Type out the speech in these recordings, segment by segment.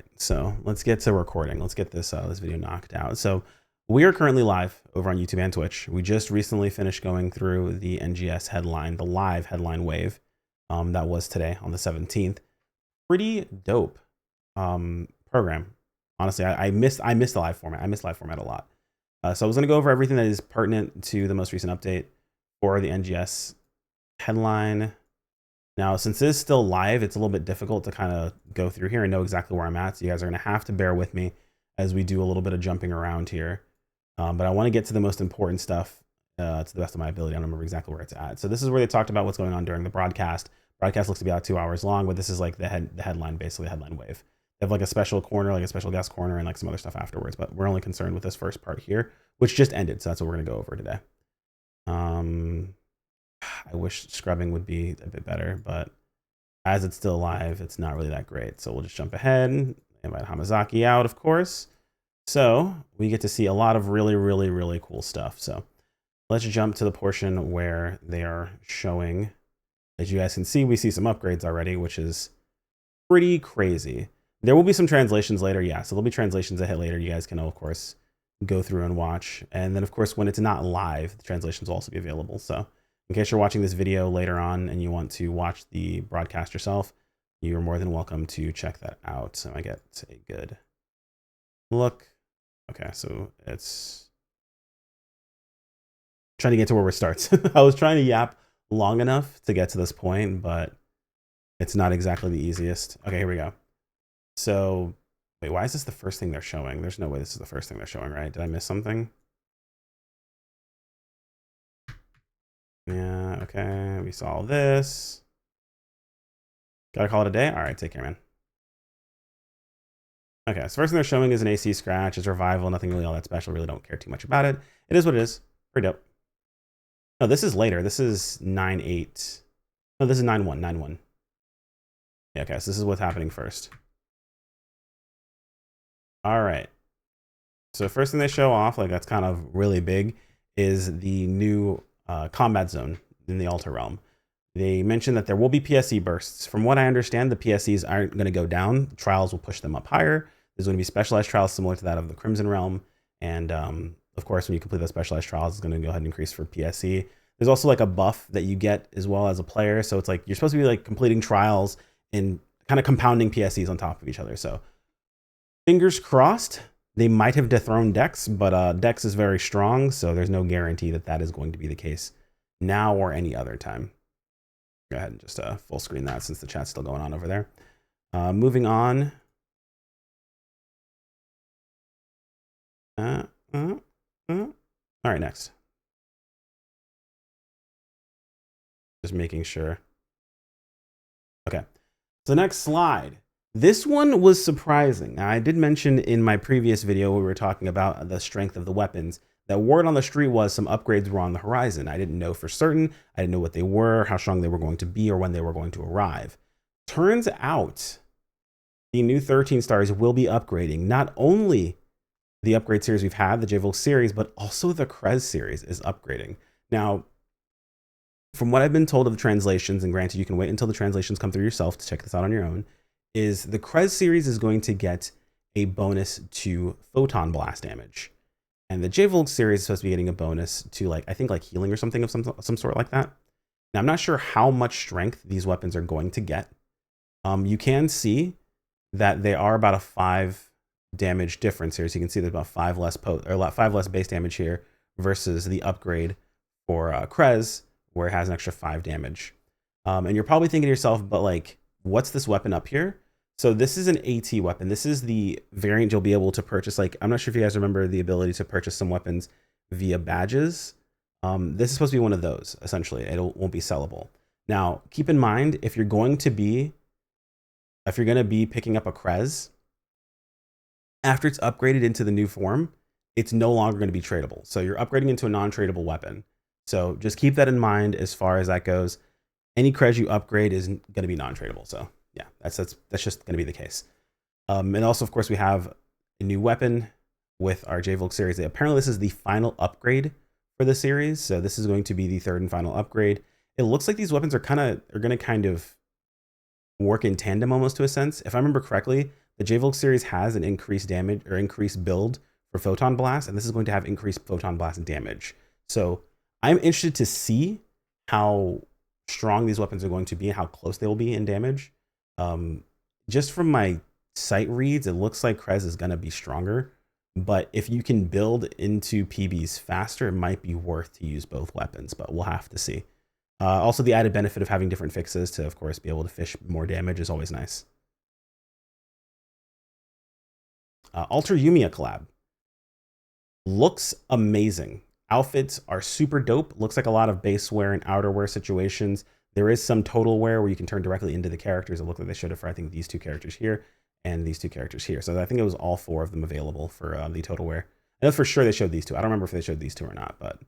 right, so let's get to recording. Let's get this this video knocked out. So we are currently live over on YouTube and Twitch. We just recently finished going through the NGS headline, the live headline wave that was today on the 17th. Pretty dope program. Honestly, I missed the live format. I miss live format a lot. So I was going to go over everything that is pertinent to the most recent update for the NGS headline. Now, since this is still live, it's a little bit difficult to kind of go through here and know exactly where I'm at. So you guys are going to have to bear with me as we do a little bit of jumping around here. But I want to get to the most important stuff to the best of my ability. I don't remember exactly where it's at. So this is where they talked about what's going on during the broadcast. Broadcast looks to be about 2 hours long, but this is like the headline, basically the headline wave. They have like a special corner, like a special guest corner, and like some other stuff afterwards. But we're only concerned with this first part here, which just ended. So that's what we're going to go over today. I wish scrubbing would be a bit better, but as it's still live, it's not really that great. So we'll just jump ahead, invite Hamazaki out, of course. So we get to see a lot of really cool stuff. So let's jump to the portion where they are showing. As you guys can see, we see some upgrades already, which is pretty crazy. There will be some translations later. Yeah, so there'll be translations that hit later. You guys can, of course, go through and watch. And then, of course, when it's not live, the translations will also be available. So in case you're watching this video later on and you want to watch the broadcast yourself, you're more than welcome to check that out. So I get a good look. Okay, so it's trying to get to where it starts. I was trying to yap long enough to get to this point, but it's not exactly the easiest. Okay, here we go. So wait, why is this the first thing they're showing? There's no way this is the first thing they're showing, right? Did I miss something? Yeah, okay, we saw this. Gotta call it a day? All right, take care, man. Okay, so first thing they're showing is an AC scratch. It's revival, nothing really all that special. Really don't care too much about it. It is what it is. Pretty dope. No, this is later. This is 9.8. No, this is 9.1, 9.1. Yeah, okay, so this is what's happening first. All right. So first thing they show off, like that's kind of really big, is the new combat zone in the Altar Realm. They mentioned that there will be PSE bursts. From what I understand, the PSEs aren't going to go down. Trials will push them up higher. There's going to be specialized trials similar to that of the Crimson Realm. And of course, when you complete those specialized trials, it's going to go ahead and increase for PSE. There's also like a buff that you get as well as a player. So it's like you're supposed to be like completing trials and kind of compounding PSEs on top of each other. So fingers crossed. They might have dethroned Dex, but Dex is very strong, so there's no guarantee that that is going to be the case now or any other time. Go ahead and just full screen that since the chat's still going on over there. Moving on. All right, next. Just making sure. Okay, so next slide. This one was surprising. Now, I did mention in my previous video where we were talking about the strength of the weapons, that word on the street was some upgrades were on the horizon. I didn't know for certain. I didn't know what they were, how strong they were going to be, or when they were going to arrive. Turns out the new 13 stars will be upgrading not only the upgrade series we've had, the J-Volk series, but also the Krez series is upgrading. Now, from what I've been told of the translations, and granted, you can wait until the translations come through yourself to check this out on your own, is the Krez series is going to get a bonus to photon blast damage. And the J-Volk series is supposed to be getting a bonus to like, I think like healing or something of some sort like that. Now, I'm not sure how much strength these weapons are going to get. You can see that they are about a 5 damage difference here. So you can see there's about 5 less base damage here versus the upgrade for Krez, where it has an extra 5 damage. And you're probably thinking to yourself, but like, what's this weapon up here? So this is an AT weapon. This is the variant you'll be able to purchase. Like, I'm not sure if you guys remember the ability to purchase some weapons via badges. This is supposed to be one of those, essentially. It won't be sellable. Now, keep in mind, if you're going to be picking up a Krez, after it's upgraded into the new form, it's no longer going to be tradable. So you're upgrading into a non-tradable weapon. So just keep that in mind as far as that goes. Any Krez you upgrade is going to be non-tradable. So yeah, that's just going to be the case. And also, of course, we have a new weapon with our J-Volk series. Apparently, this is the final upgrade for the series. So this is going to be the third and final upgrade. It looks like these weapons are going to kind of work in tandem almost to a sense. If I remember correctly, the JVolk series has an increased damage or increased build for Photon Blast, and this is going to have increased Photon Blast damage. So I'm interested to see how strong these weapons are going to be and how close they will be in damage. Just from my sight reads, it looks like Krez is going to be stronger. But if you can build into PBs faster, it might be worth to use both weapons, but we'll have to see. Also, the added benefit of having different fixes to, of course, be able to fish more damage is always nice. Alter Yumia collab. Looks amazing. Outfits are super dope. Looks like a lot of base wear and outerwear situations. There is some total wear where you can turn directly into the characters. It looked like they showed it for, I think, these two characters here and these two characters here. So I think it was all four of them available for the total wear. I know for sure they showed these two. I don't remember if they showed these two or not, but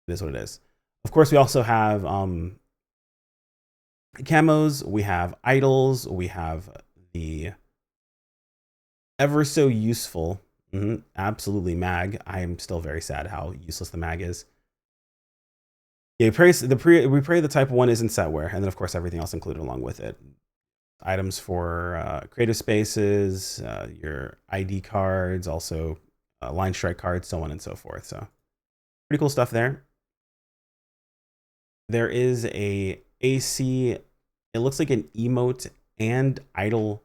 it is what it is. Of course, we also have camos. We have idols. We have the ever so useful, absolutely mag. I am still very sad how useless the mag is. Yeah, we pray the type 1 is in setware, and then of course everything else included along with it. Items for creative spaces, your ID cards, also line strike cards, so on and so forth. So pretty cool stuff there. There is a AC, it looks like an emote and idol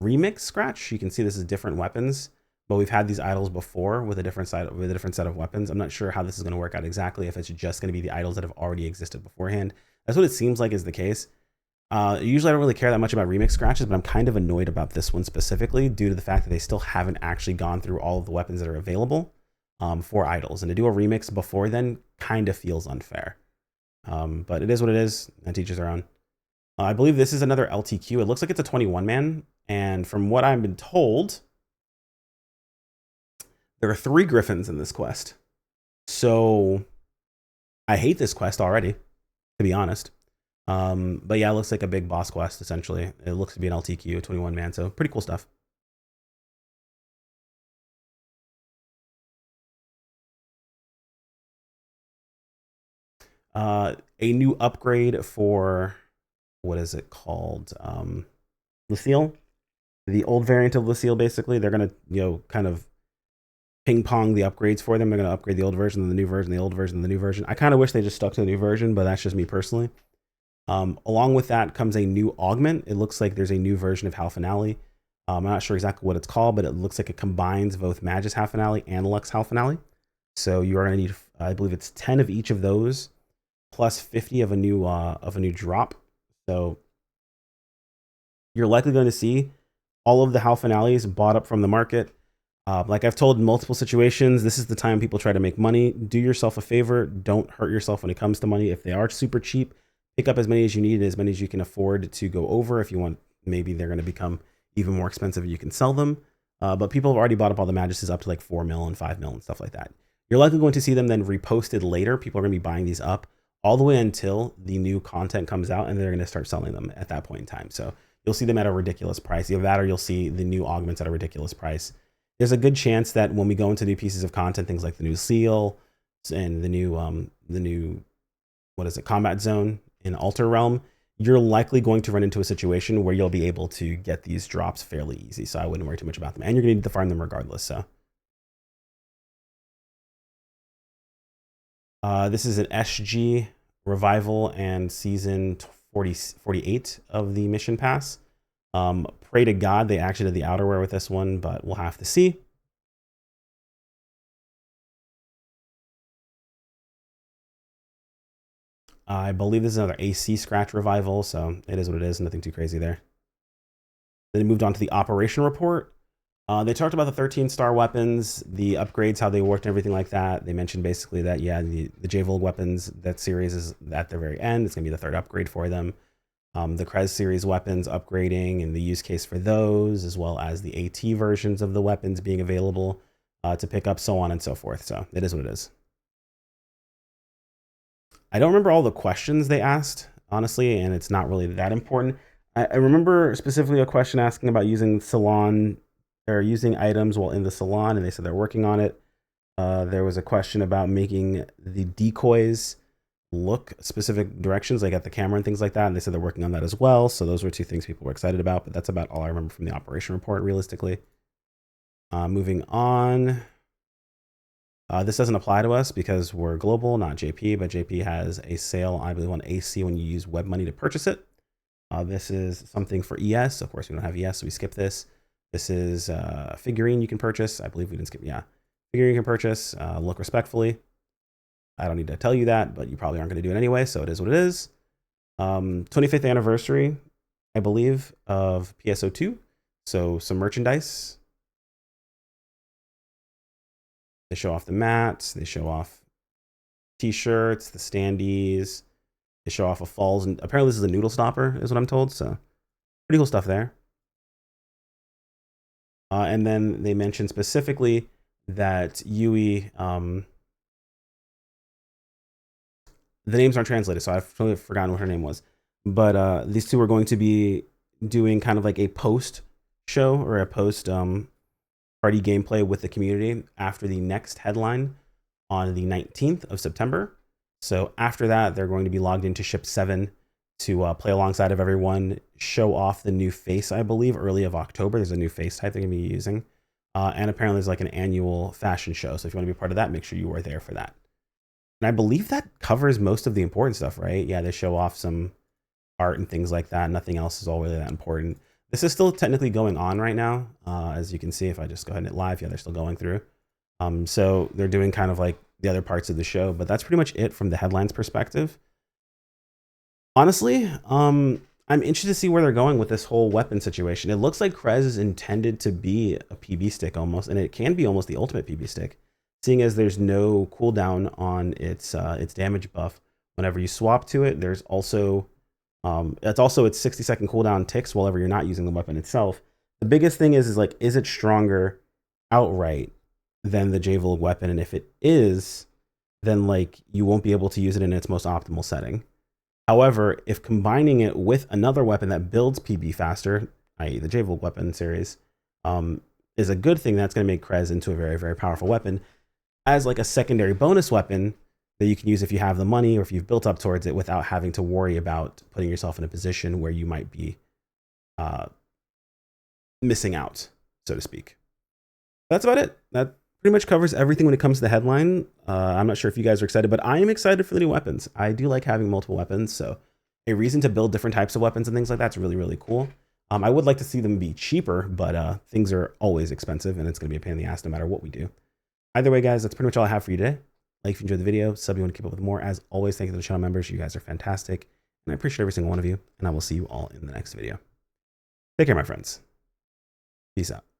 remix scratch. You can see this is different weapons, but we've had these idols before with a different set of weapons. I'm not sure how this is going to work out exactly, if it's just going to be the idols that have already existed beforehand. That's what it seems like is the case. Usually I don't really care that much about remix scratches, but I'm kind of annoyed about this one specifically due to the fact that they still haven't actually gone through all of the weapons that are available for idols. And to do a remix before then kind of feels unfair. But it is what it is, and teachers are on. I believe this is another LTQ. It looks like it's a 21-man. And from what I've been told, there are 3 griffins in this quest. So I hate this quest already, to be honest. But yeah, it looks like a big boss quest, essentially. It looks to be an LTQ, a 21-man, so pretty cool stuff. A new upgrade for, what is it called? Luciel. The old variant of Luciel, basically. They're going to, kind of ping pong the upgrades for them. They're going to upgrade the old version, the new version, the old version, the new version. I kind of wish they just stuck to the new version, but that's just me personally. Along with that comes a new augment. It looks like there's a new version of Hal Finale. I'm not sure exactly what it's called, but it looks like it combines both Magus Hal Finale and Lux Hal Finale. So you are going to need, I believe it's 10 of each of those, plus 50 of a new drop. So you're likely going to see all of the Hal Finales bought up from the market. Like I've told in multiple situations, this is the time people try to make money. Do yourself a favor. Don't hurt yourself when it comes to money. If they are super cheap, pick up as many as you need, as many as you can afford to go over. If you want, maybe they're going to become even more expensive, you can sell them. But people have already bought up all the Maguses up to like 4 mil and 5 mil and stuff like that. You're likely going to see them then reposted later. People are going to be buying these up all the way until the new content comes out, and they're going to start selling them at that point in time. So you'll see them at a ridiculous price. Either that or you'll see the new augments at a ridiculous price. There's a good chance that when we go into new pieces of content, things like the new seal and the new what is it, combat zone in Alter Realm, you're likely going to run into a situation where you'll be able to get these drops fairly easy. So I wouldn't worry too much about them, and you're going to need to farm them regardless. So this is an SG revival and season 48 of the mission pass. Pray to God they actually did the outerwear with this one, but we'll have to see. I believe this is another AC scratch revival, so it is what it is. Nothing too crazy there. Then they moved on to the operation report. They talked about the 13-star weapons, the upgrades, how they worked, and everything like that. They mentioned basically that, yeah, the JVolk weapons, that series is at the very end. It's going to be the 3rd upgrade for them. The Krez series weapons upgrading and the use case for those, as well as the AT versions of the weapons being available to pick up, so on and so forth. So it is what it is. I don't remember all the questions they asked, honestly, and it's not really that important. I remember specifically a question asking about using salon or using items while in the salon, and they said they're working on it. There was a question about making the decoys look specific directions, like at the camera and things like that. And they said they're working on that as well. So those were two things people were excited about, but that's about all I remember from the operation report, realistically. Moving on. This doesn't apply to us because we're global, not JP, but JP has a sale, I believe, on AC when you use web money to purchase it. This is something for ES. Of course, we don't have ES, so we skip this. This is a figurine you can purchase. I believe we didn't skip, yeah. Figurine you can purchase, look respectfully. I don't need to tell you that, but you probably aren't going to do it anyway, so it is what it is. 25th anniversary, I believe, of PSO2. So some merchandise. They show off the mats. They show off t-shirts, the standees. They show off a falls, and apparently this is a noodle stopper, is what I'm told. So pretty cool stuff there. And then they mentioned specifically that Yui, the names aren't translated, so I've totally forgotten what her name was. But these two are going to be doing kind of like a post show or a post party gameplay with the community after the next headline on the 19th of September. So after that, they're going to be logged into Ship 7 to play alongside of everyone, show off the new face, I believe, early of October. There's a new face type they're going to be using. And apparently there's like an annual fashion show. So if you want to be part of that, make sure you are there for that. And I believe that covers most of the important stuff, right? Yeah, they show off some art and things like that. Nothing else is all really that important. This is still technically going on right now. As you can see, if I just go ahead and hit live, yeah, they're still going through. So they're doing kind of like the other parts of the show, but that's pretty much it from the headlines perspective. Honestly, I'm interested to see where they're going with this whole weapon situation. It looks like Krez is intended to be a PB stick almost, and it can be almost the ultimate PB stick, seeing as there's no cooldown on its damage buff. Whenever you swap to it, there's also it's also its 60-second cooldown ticks whenever you're not using the weapon itself. The biggest thing is like, is it stronger outright than the JVOLG weapon? And if it is, then like you won't be able to use it in its most optimal setting. However, if combining it with another weapon that builds PB faster, i.e. the JVOLG weapon series, is a good thing, that's going to make Krez into a very, very powerful weapon as like a secondary bonus weapon that you can use if you have the money or if you've built up towards it without having to worry about putting yourself in a position where you might be missing out, so to speak. That's about it. That pretty much covers everything when it comes to the headline. I'm not sure if you guys are excited, but I am excited for the new weapons. I do like having multiple weapons, so a reason to build different types of weapons and things like that's really, really cool. I would like to see them be cheaper, but things are always expensive, and it's going to be a pain in the ass no matter what we do. Either way, guys, that's pretty much all I have for you today. Like if you enjoyed the video, sub if you want to keep up with more. As always, thank you to the channel members. You guys are fantastic, and I appreciate every single one of you, and I will see you all in the next video. Take care, my friends. Peace out.